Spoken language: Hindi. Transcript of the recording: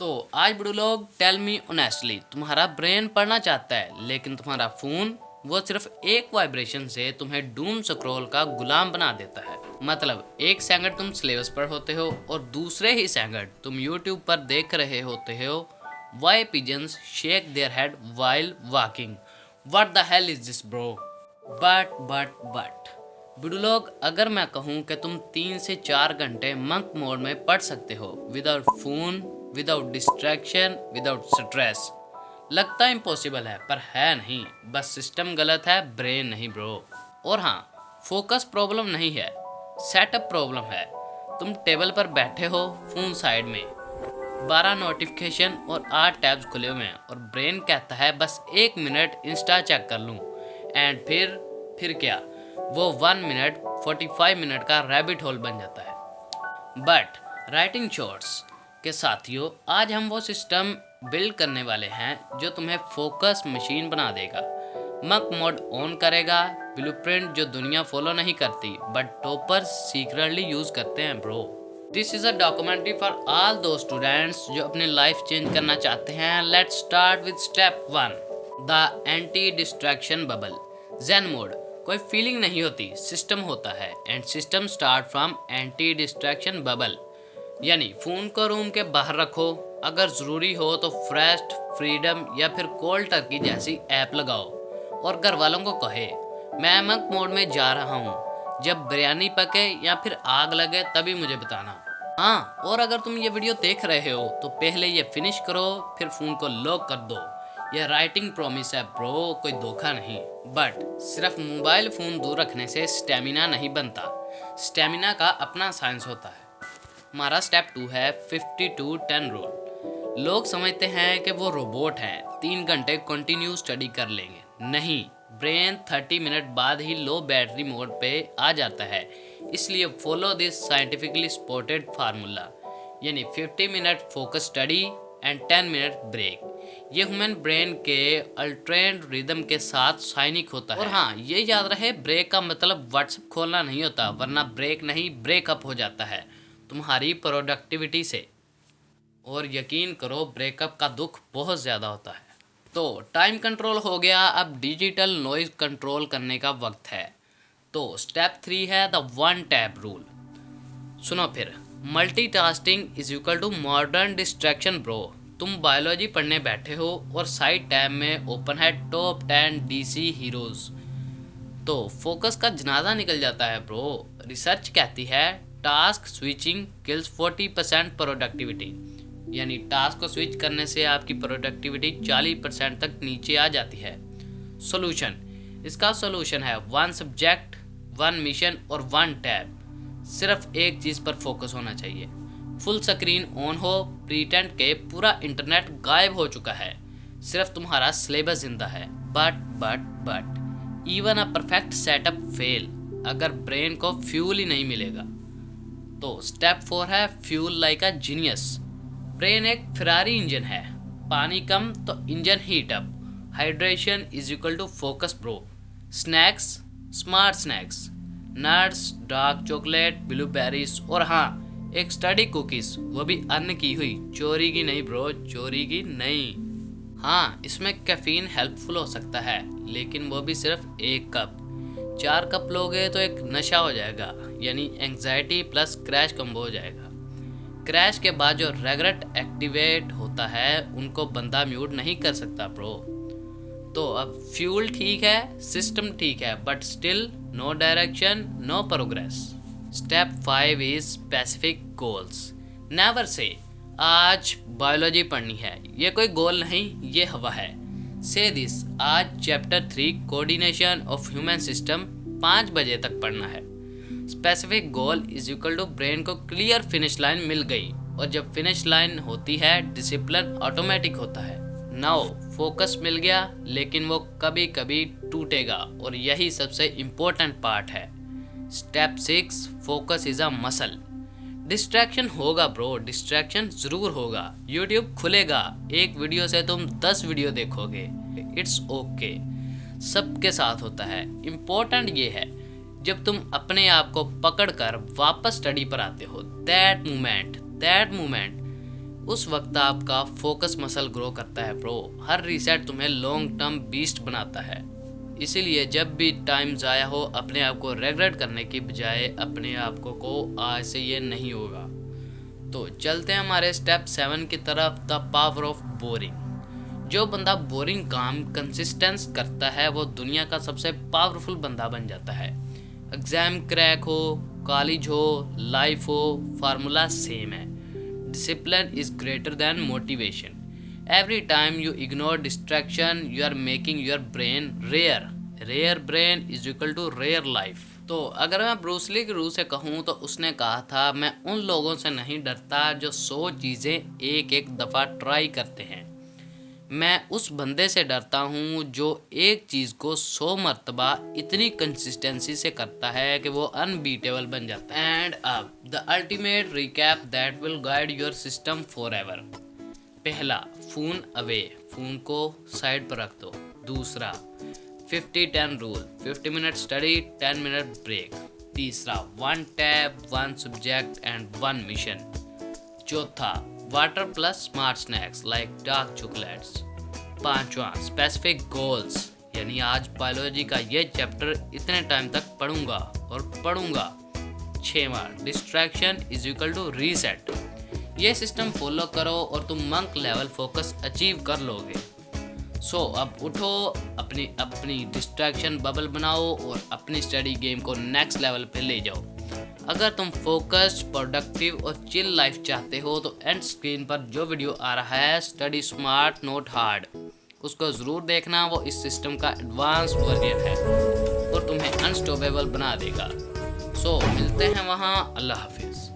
तो आज बड़ू लोग टेल मी ऑनेस्टली, तुम्हारा ब्रेन पढ़ना चाहता है लेकिन तुम्हारा फोन वो सिर्फ एक वाइब्रेशन से तुम्हें डूम स्क्रॉल का गुलाम बना देता है। मतलब एक सेकंड तुम सिलेबस पर होते हो और दूसरे ही सेकंड तुम यूट्यूब पर देख रहे होते हो why pigeons shake their head while walking. What the hell is this bro. But बिडू लोग, अगर मैं कहूँ कि तुम 3 से 4 घंटे मंक मोड में पढ़ सकते हो without phone, without distraction, without stress, लगता इम्पॉसिबल है पर है नहीं। बस सिस्टम गलत है, ब्रेन नहीं ब्रो। और हाँ, फोकस प्रॉब्लम नहीं है, सेटअप प्रॉब्लम है। तुम टेबल पर बैठे हो, फोन साइड में, 12 नोटिफिकेशन और 8 टैब्स खुले हुए हैं और ब्रेन कहता है बस 1 मिनट इंस्टा चेक कर लूँ। एंड फिर क्या, वो 1 मिनट 45 मिनट का रैबिट होल बन जाता है। बट राइटिंग शॉर्ट्स के साथियों, आज हम वो सिस्टम बिल्ड करने वाले हैं जो तुम्हें फोकस मशीन बना देगा, मक मोड ऑन करेगा, ब्लूप्रिंट जो दुनिया फॉलो नहीं करती बट टॉपर्स सीक्रेटली यूज करते हैं bro. This is a documentary for all दो स्टूडेंट्स जो अपनी लाइफ चेंज करना चाहते हैं। Let's start with step 1, the anti distraction bubble. Zen mode, कोई फीलिंग नहीं होती, सिस्टम होता है and system start from anti distraction bubble. यानी फ़ोन को रूम के बाहर रखो, अगर ज़रूरी हो तो फ्रेस्ट, फ्रीडम या फिर कोल्ड टर्की जैसी ऐप लगाओ और घर वालों को कहे मैं मंक मोड में जा रहा हूँ, जब बिरयानी पके या फिर आग लगे तभी मुझे बताना। हाँ, और अगर तुम ये वीडियो देख रहे हो तो पहले ये फिनिश करो, फिर फ़ोन को लॉक कर दो। यह राइटिंग प्रॉमिस है ब्रो, कोई धोखा नहीं। बट सिर्फ मोबाइल फ़ोन दूर रखने से स्टेमिना नहीं बनता, स्टेमिना का अपना साइंस होता है। हमारा स्टेप 2 है 52-10 रूल। लोग समझते हैं कि वो रोबोट हैं, 3 घंटे कंटिन्यू स्टडी कर लेंगे। नहीं, ब्रेन 30 मिनट बाद ही लो बैटरी मोड पे आ जाता है। इसलिए follow this scientifically supported formula, यानी 50 minute focus study and 10 minute break. ये ह्यूमन ब्रेन के अल्टरनेट रिदम के साथ साइनिक होता है। और हाँ, ये याद रहे, ब्रेक का मतलब व्हाट्सएप खोलना नहीं होता, वरना ब्रेक नहीं ब्रेकअप हो जाता है तुम्हारी प्रोडक्टिविटी से। और यकीन करो, ब्रेकअप का दुख बहुत ज़्यादा होता है। तो टाइम कंट्रोल हो गया, अब डिजिटल नॉइज कंट्रोल करने का वक्त है। तो स्टेप 3 है द 1 टैब रूल। सुनो फिर, multitasking is equal to modern distraction bro. तुम बायोलॉजी पढ़ने बैठे हो और साइड टैब में ओपन है टॉप 10 डीसी हीरोज, तो फोकस का जनाजा निकल जाता है ब्रो। रिसर्च कहती है टास्क स्विचिंग किल्स 40% प्रोडक्टिविटी, यानी टास्क को स्विच करने से आपकी प्रोडक्टिविटी 40% तक नीचे आ जाती है। सॉल्यूशन, इसका सॉल्यूशन है 1 सब्जेक्ट, 1 मिशन और 1 टैब। सिर्फ एक चीज़ पर फोकस होना चाहिए। फुल स्क्रीन ऑन हो, प्रीटेंड के पूरा इंटरनेट गायब हो चुका है, सिर्फ तुम्हारा सिलेबस जिंदा है। But even a perfect setup fail अगर ब्रेन को फ्यूल ही नहीं मिलेगा। तो स्टेप 4 है fuel like a genius. Brain एक फिरारी इंजन है, पानी कम तो engine heat up. Hydration is equal to focus bro. Snacks, smart snacks, nuts, dark chocolate, blueberries और हाँ, एक स्टडी कुकीज, वो भी अर्न की हुई, चोरी की नहीं ब्रो, चोरी की नहीं। हाँ, इसमें कैफीन हेल्पफुल हो सकता है, लेकिन वो भी सिर्फ 1 कप। 4 कप लोगे तो एक नशा हो जाएगा, यानी एंग्जाइटी प्लस क्रैश कम्बो हो जाएगा। क्रैश के बाद जो रेगरेट एक्टिवेट होता है उनको बंदा म्यूट नहीं कर सकता ब्रो। तो अब फ्यूल ठीक है, सिस्टम ठीक है, but still no direction, no progress. Step 5 is specific goals. Never say आज बायोलॉजी पढ़नी है, ये कोई गोल नहीं, ये हवा है। से दिस, आज chapter 3 coordination of human system 5 बजे तक पढ़ना है। Specific goal is equal to brain को क्लियर फिनिश लाइन मिल गई, और जब फिनिश लाइन होती है डिसिप्लिन ऑटोमेटिक होता है। नाउ फोकस मिल गया, लेकिन वो कभी कभी टूटेगा और यही सबसे इम्पोर्टेंट पार्ट है। Step 6, focus is a muscle. Distraction होगा ब्रो, डिस्ट्रैक्शन ज़रूर होगा। यूट्यूब खुलेगा, एक वीडियो से तुम 10 वीडियो देखोगे, इट्स ओके, सबके साथ होता है। इम्पोर्टेंट ये है, जब तुम अपने आप को पकड़ कर वापस स्टडी पर आते हो, दैट मोमेंट उस वक्त आपका फोकस मसल ग्रो करता है ब्रो। हर रीसेट तुम्हें लॉन्ग टर्म बीस्ट बनाता है। इसीलिए जब भी टाइम ज़ाया हो, अपने आप को रेगरेट करने की बजाय अपने आप को आज से ये नहीं होगा। तो चलते हैं हमारे स्टेप 7 की तरफ, द पावर ऑफ बोरिंग। जो बंदा बोरिंग काम कंसिस्टेंस करता है वो दुनिया का सबसे पावरफुल बंदा बन जाता है। एग्जाम क्रैक हो, कॉलेज हो, लाइफ हो, फार्मूला सेम है। Discipline is greater than motivation. Every time you ignore distraction, you are making your brain rare. Rare brain is equal to rare life. तो अगर मैं ब्रूसली के रूल से कहूँ तो उसने कहा था, मैं उन लोगों से नहीं डरता जो 100 चीज़ें एक एक दफ़ा ट्राई करते हैं। मैं उस बंदे से डरता हूँ जो एक चीज़ को 100 मरतबा इतनी कंसिस्टेंसी से करता है कि वो अनबीटेबल बन जाता है। एंड अब the ultimate recap that will guide your system forever. पहला, फ़ोन अवे, फ़ोन को साइड पर रख दो। दूसरा, 50-10 rule, 50 minute study, 10 minute break. तीसरा, 1 टैब, 1 सब्जेक्ट एंड 1 मिशन। चौथा, water plus smart snacks like dark chocolates. पांचवा, स्पेसिफिक गोल्स, यानी आज बायोलॉजी का ये चैप्टर इतने टाइम तक पढ़ूंगा और पढ़ूंगा। छठवां, distraction is equal to reset. ये सिस्टम फॉलो करो और तुम मंक लेवल फोकस अचीव कर लोगे। सो अब उठो, अपनी डिस्ट्रैक्शन बबल बनाओ और अपनी स्टडी गेम को नेक्स्ट लेवल पे ले जाओ। अगर तुम फोकस्ड, प्रोडक्टिव और चिल लाइफ चाहते हो तो एंड स्क्रीन पर जो वीडियो आ रहा है, स्टडी स्मार्ट नोट हार्ड, उसको ज़रूर देखना। वो इस सिस्टम का एडवांस वर्जन है और तुम्हें अनस्टॉपेबल बना देगा। सो मिलते हैं वहाँ। अल्लाह हाफिज़।